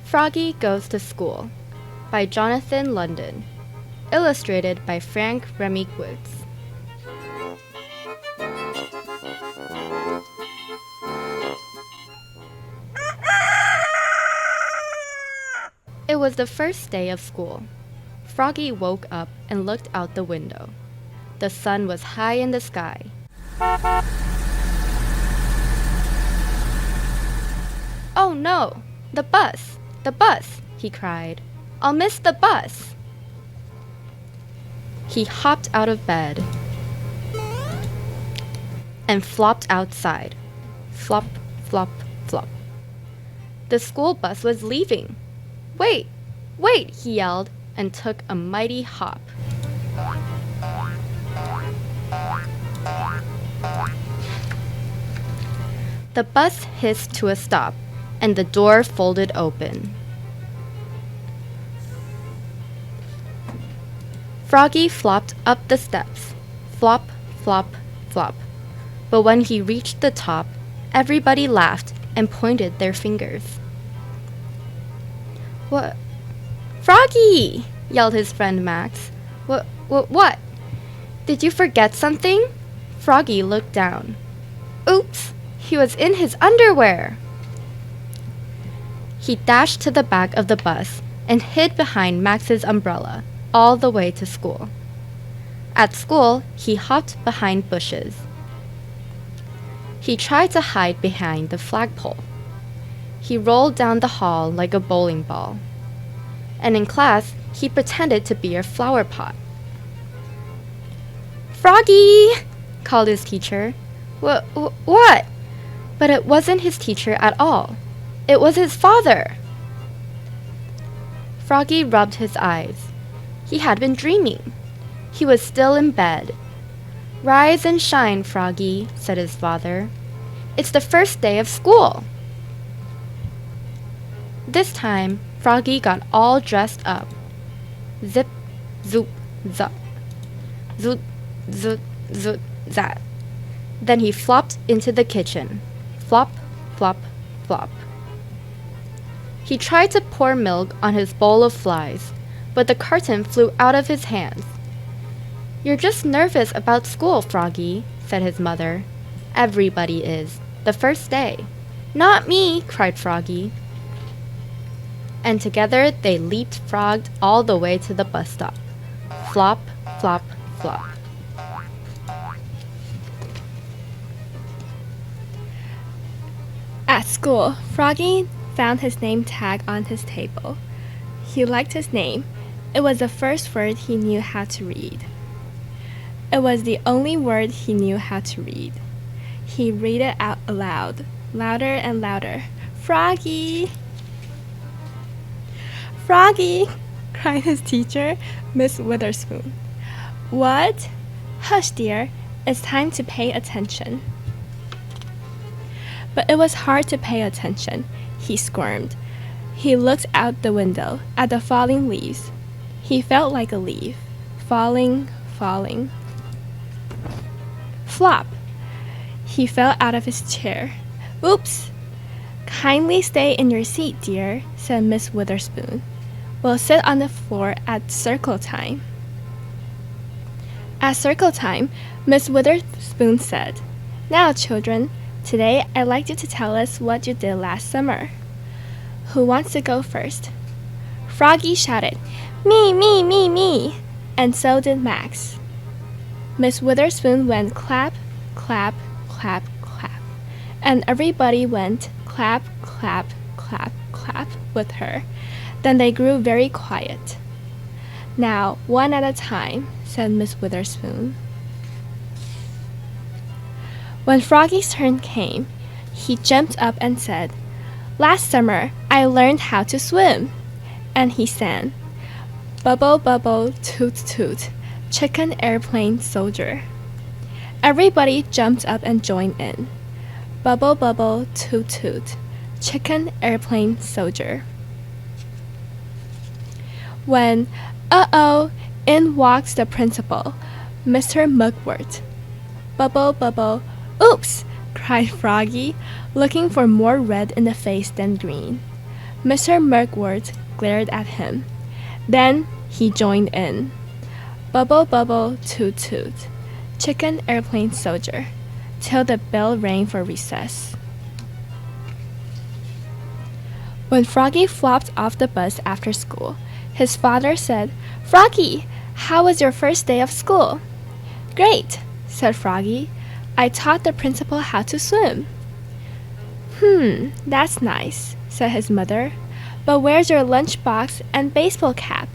Froggy Goes to School by Jonathan London, illustrated by Frank Remigwitz. It was the first day of school. Froggy woke up and looked out the window. The sun was high in the sky. "Oh no! The bus! The bus!" he cried. "I'll miss the bus!" He hopped out of bed and flopped outside. Flop, flop, flop. The school bus was leaving. "Wait! Wait!" he yelled and took a mighty hop. The bus hissed to a stop, and the door folded open. Froggy flopped up the steps. Flop, flop, flop. But when he reached the top, everybody laughed and pointed their fingers. "What? Froggy!" yelled his friend Max. What? Did you forget something?" Froggy looked down. Oops! He was in his underwear! He dashed to the back of the bus and hid behind Max's umbrella all the way to school. At school, he hopped behind bushes. He tried to hide behind the flagpole. He rolled down the hall like a bowling ball. And in class, he pretended to be a flower pot. "Froggy!" called his teacher. What? But it wasn't his teacher at all. It was his father. Froggy rubbed his eyes. He had been dreaming. He was still in bed. "Rise and shine, Froggy," said his father. "It's the first day of school." This time, Froggy got all dressed up. Zip, zoop, zup. Zoot, zoot, zoot, zat. Then he flopped into the kitchen. Flop, flop, flop. He tried to pour milk on his bowl of flies, but the carton flew out of his hands. "You're just nervous about school, Froggy," said his mother. "Everybody is. The first day." "Not me!" cried Froggy. And together they leapfrogged all the way to the bus stop. Flop, flop, flop. At school, Froggy found his name tag on his table. He liked his name. It was the first word he knew how to read. It was the only word he knew how to read. He read it out aloud, louder and louder. "Froggy! Froggy!" cried his teacher, Miss Witherspoon. "What?" "Hush, dear. It's time to pay attention." But it was hard to pay attention. He squirmed. He looked out the window at the falling leaves. He felt like a leaf, falling, falling. Flop! He fell out of his chair. "Oops! Kindly stay in your seat, dear," said Miss Witherspoon. "We'll sit on the floor at circle time." At circle time, Miss Witherspoon said, "Now, children, today I'd like you to tell us what you did last summer. Who wants to go first?" Froggy shouted, "Me, me, me, me!" And so did Max. Miss Witherspoon went clap, clap, clap, clap. And everybody went clap, clap, clap, clap with her. Then they grew very quiet. "Now, one at a time," said Miss Witherspoon. When Froggy's turn came, he jumped up and said, "Last summer, I learned how to swim." And he sang, "Bubble, bubble, toot, toot, chicken airplane soldier." Everybody jumped up and joined in. Bubble, bubble, toot, toot, chicken airplane soldier. When, uh-oh, in walks the principal, Mr. Mugwort. Bubble, bubble, oops, cried Froggy, looking for more red in the face than green. Mr. Murkworth glared at him. Then he joined in. Bubble, bubble, toot, toot. Chicken, airplane, soldier. Till the bell rang for recess. When Froggy flopped off the bus after school, his father said, "Froggy, how was your first day of school?" "Great," said Froggy. "I taught the principal how to swim." That's nice," said his mother. "But where's your lunchbox and baseball cap?"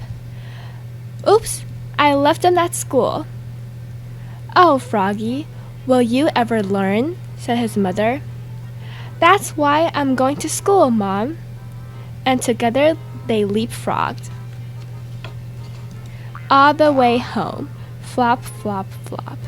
"Oops, I left them at school." "Oh, Froggy, will you ever learn?" said his mother. "That's why I'm going to school, Mom." And together they leapfrogged. All the way home. Flop, flop, flop.